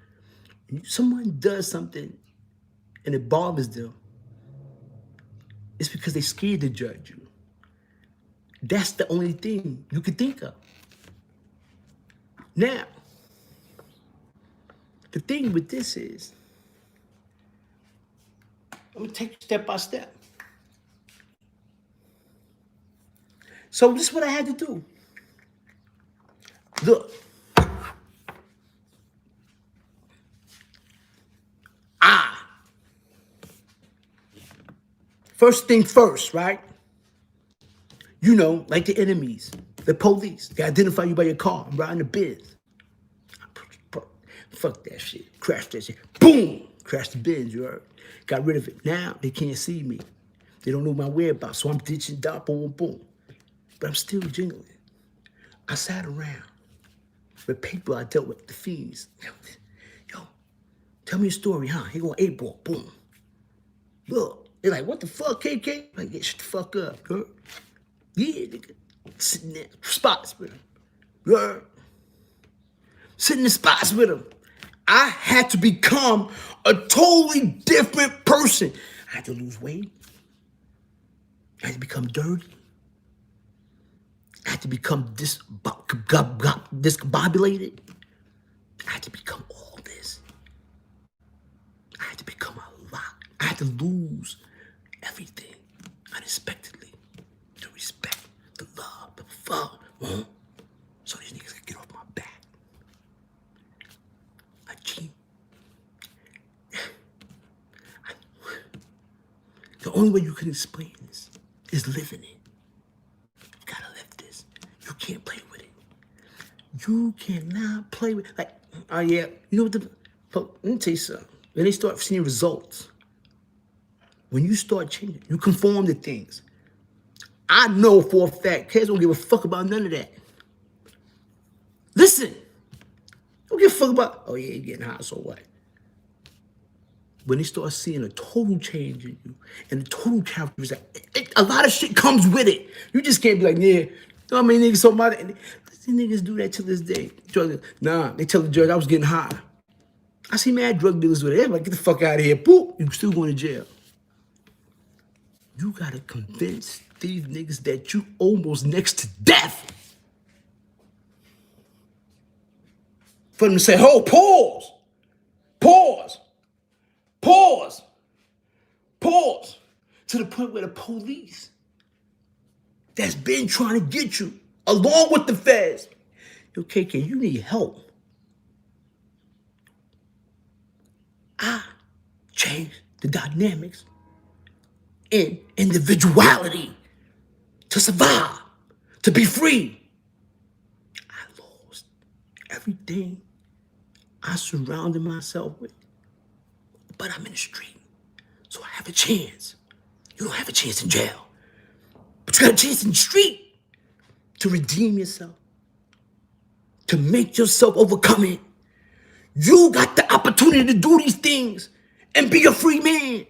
[SPEAKER 1] Someone does something and it bothers them, it's because they're scared to judge you. That's the only thing you can think of. Now, the thing with this is, I'm gonna take it step by step. So this is what I had to do. Look, First thing first, right? You know, like the enemies, the police, they identify you by your car. I'm riding the Benz. Fuck that shit. Crash that shit. Boom! Crash the Benz, you heard? Got rid of it. Now they can't see me. They don't know my whereabouts, so I'm ditching dot, boom, boom. But I'm still jingling. I sat around with people I dealt with, the fiends. Yo, tell me a story, huh? He going 8-ball, boom. Look, they're like, what the fuck, KK? Like, yeah, shut the fuck up, girl. Yeah, nigga. Sitting there, spots with him. Girl. Sitting in spots with him. I had to become a totally different person. I had to lose weight. I had to become dirty. I had to become discombobulated. I had to become all this. I had to become a lot. I had to lose everything unexpectedly. The respect, the love, the fuck. So these niggas can get off my back. I cheat. The only way you can explain this is living it. You gotta live this. You can't play with it. You cannot play with, like, oh yeah, you know what let me tell you something. When they start seeing results, when you start changing, you conform to things. I know for a fact, kids don't give a fuck about none of that. Listen, don't give a fuck about, oh yeah, you're getting hot, so what? When they start seeing a total change in you and the total character is like, a lot of shit comes with it. You just can't be like, yeah, you know how many niggas so mad? These niggas do that to this day. Nah, they tell the judge I was getting high. I see mad drug dealers with it. They're like, get the fuck out of here. Boop, you still going to jail. You gotta convince these niggas that you almost next to death. For them to say, oh, pause, pause, pause, pause. To the point where the police that's been trying to get you, along with the feds, yo, KK, you need help. I changed the dynamics in individuality to survive, to be free. I lost everything I surrounded myself with, but I'm in the street, so I have a chance. You don't have a chance in jail, but you got a chance in the street to redeem yourself, to make yourself overcome it. You got the opportunity to do these things and be a free man.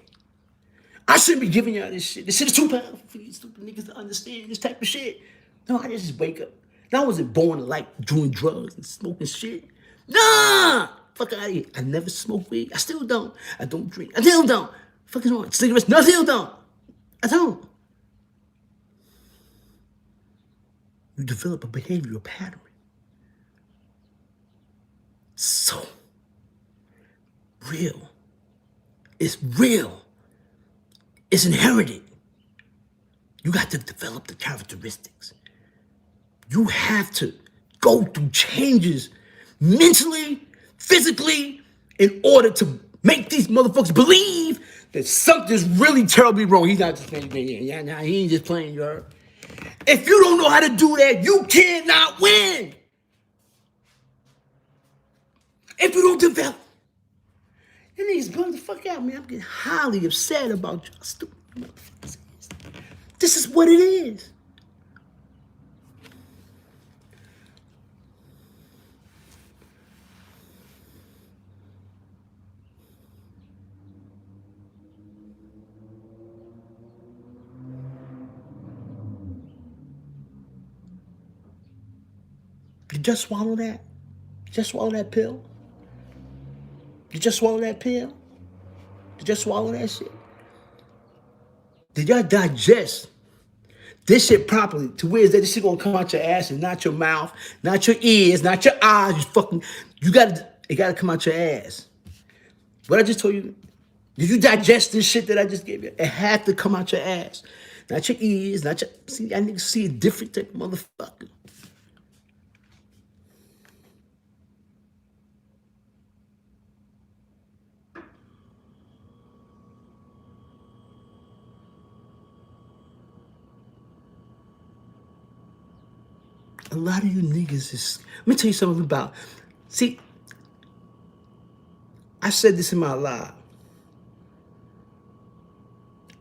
[SPEAKER 1] I shouldn't be giving y'all this shit. This shit is too powerful for these stupid niggas to understand this type of shit. No, I just wake up. Now I wasn't born to like doing drugs and smoking shit. Nah! Fuck out of here. I never smoke weed. I still don't. I don't drink. I still don't. Fucking on. Cigarettes. No, I still don't. I don't. You develop a behavioral pattern. So real. It's real. It's inherited. You got to develop the characteristics. You have to go through changes mentally, physically, in order to make these motherfuckers believe that something's really terribly wrong. He's not just playing, yeah, he ain't just playing, you heard? If you don't know how to do that, you cannot win. If you don't develop. And niggas burn the fuck out, man. I'm getting highly upset about you stupid motherfuckers. This is what it is. You just swallow that? Just swallow that pill? You just swallow that pill? You just swallow that shit? Did y'all digest this shit properly to where is that this shit gonna come out your ass and not your mouth, not your ears, not your eyes? It gotta come out your ass. What I just told you, did you digest this shit that I just gave you? It had to come out your ass. Not your ears, not your, see, I need to see a different type of motherfucker. lot of you niggas is, let me tell you something about, see, I said this in my live.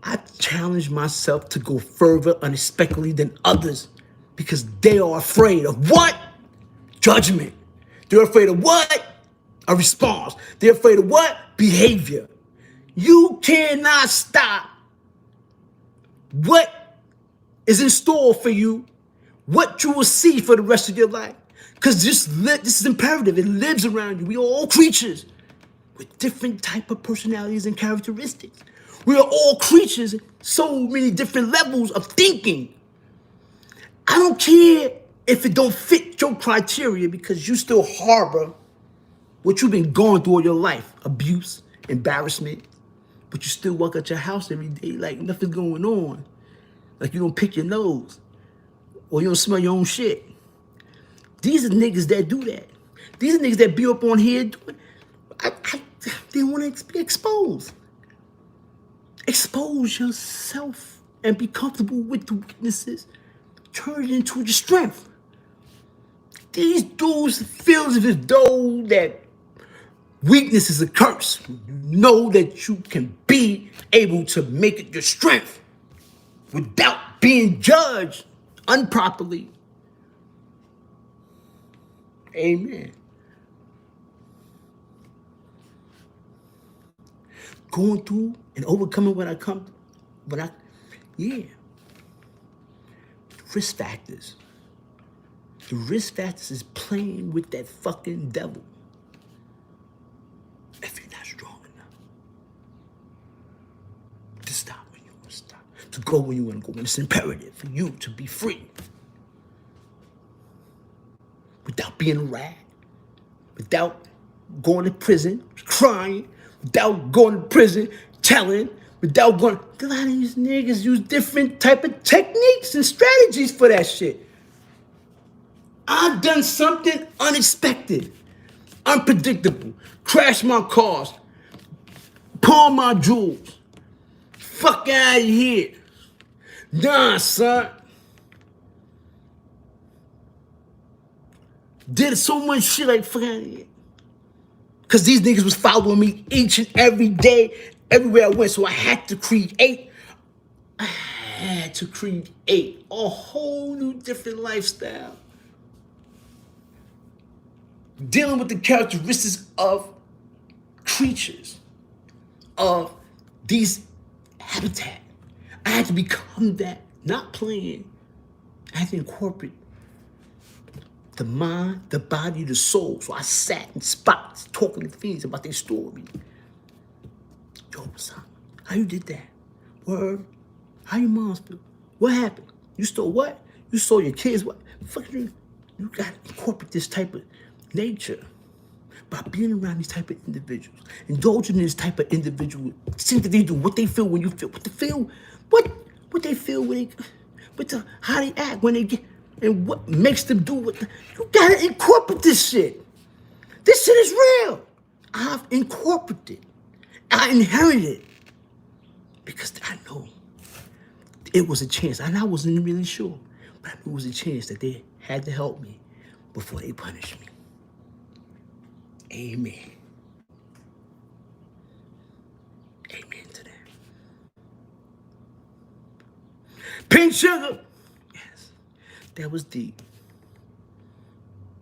[SPEAKER 1] I challenge myself to go further unexpectedly than others because they are afraid of what? Judgment. They're afraid of what? A response. They're afraid of what? Behavior. You cannot stop what is in store for you, what you will see for the rest of your life. Because this is imperative. It lives around you. We are all creatures with different type of personalities and characteristics. We are all creatures, so many different levels of thinking. I don't care if it don't fit your criteria because you still harbor what you've been going through all your life. Abuse, embarrassment. But you still walk out your house every day like nothing's going on. Like you don't pick your nose. Or you don't smell your own shit. These are niggas that do that. These are niggas that be up on here doing, they want to be exposed. Expose yourself and be comfortable with the weaknesses. Turn it into your strength. These dudes feel as though that weakness is a curse. You know that you can be able to make it your strength without being judged improperly. Amen. Going through and overcoming risk factors. The risk factors is playing with that fucking devil. If you're not strong enough to stop when you want to stop, to go when you want to go, when it's imperative for you to be free without being a rat, without going to prison, crying, without going to prison, telling, without going. A lot of these niggas use different type of techniques and strategies for that shit. I've done something unexpected, unpredictable, crashed my cars, pawn my jewels, fuck out of here. Nah, son. Did so much shit like fuck out of here. Because these niggas was following me each and every day, everywhere I went. So I had to create a whole new different lifestyle. Dealing with the characteristics of creatures, of these habitat. I had to become that, not playing. I had to incorporate the mind, the body, the soul. So I sat in spots talking to fiends about their story. Yo, what's up? How you did that? Word? How your mom's feel? What happened? You stole what? You stole your kids? What? Fuck you. You gotta incorporate this type of nature by being around these type of individuals, indulging in this type of individual, seeing that they do what they feel when you feel, what they feel when they, how they act when they get, and what makes them do what. You gotta incorporate this shit. This shit is real. I've incorporated. I inherited it because I know it was a chance, and I wasn't really sure, but I knew it was a chance that they had to help me before they punished me. Amen. Amen to that. Pink sugar. Yes. That was deep.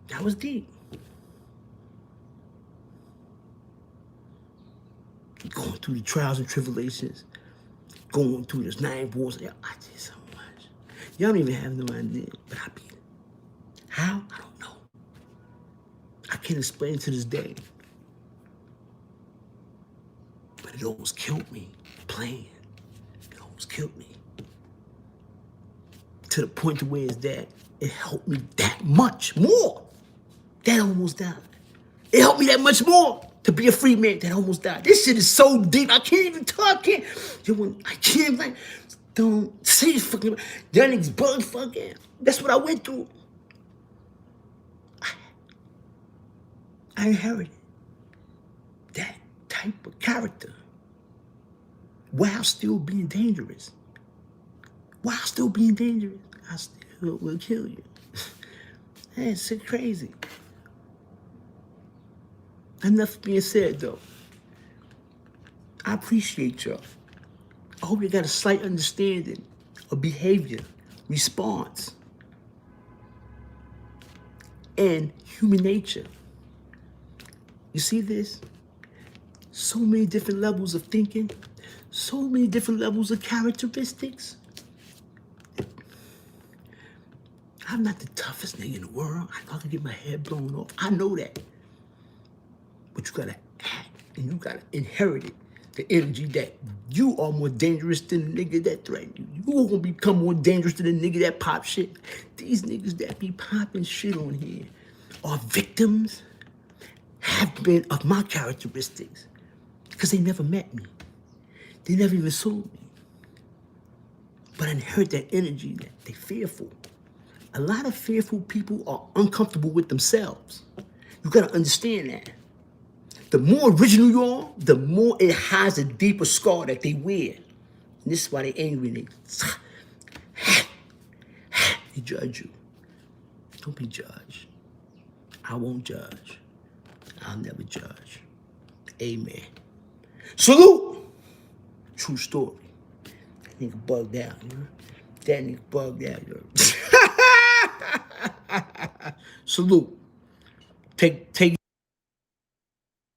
[SPEAKER 1] That was deep. Going through the trials and tribulations. Going through this 9 wars. I did so much. Y'all don't even have no idea. But I beat it. How? I don't know. I can't explain it to this day. But it almost killed me playing. It almost killed me. To the point to where it's that it helped me that much more. That almost died. It helped me that much more to be a free man that almost died. This shit is so deep. I can't even talk. I can't like, don't say fucking, that nigga's bug fucking. That's what I went through. I inherited that type of character while still being dangerous. While still being dangerous, I still will kill you. Man, it's so crazy. Enough being said, though. I appreciate y'all. I hope you got a slight understanding of behavior, response, and human nature. You see this? So many different levels of thinking, so many different levels of characteristics. I'm not the toughest nigga in the world. I know I can get my head blown off. I know that. But you gotta act and you gotta inherit it. The energy that you are more dangerous than the nigga that threatened you. You are gonna become more dangerous than the nigga that pop shit. These niggas that be popping shit on here are victims, have been of my characteristics. Because they never met me. They never even saw me. But I inherit that energy that they fearful. A lot of fearful people are uncomfortable with themselves. You gotta understand that. The more original you are, the more it has a deeper scar that they wear. And this is why they angry and they judge you. Don't be judged. I won't judge. I'll never judge. Amen. Salute! True story. That nigga bugged out, you know? That nigga bugged out, you know? Salute. Take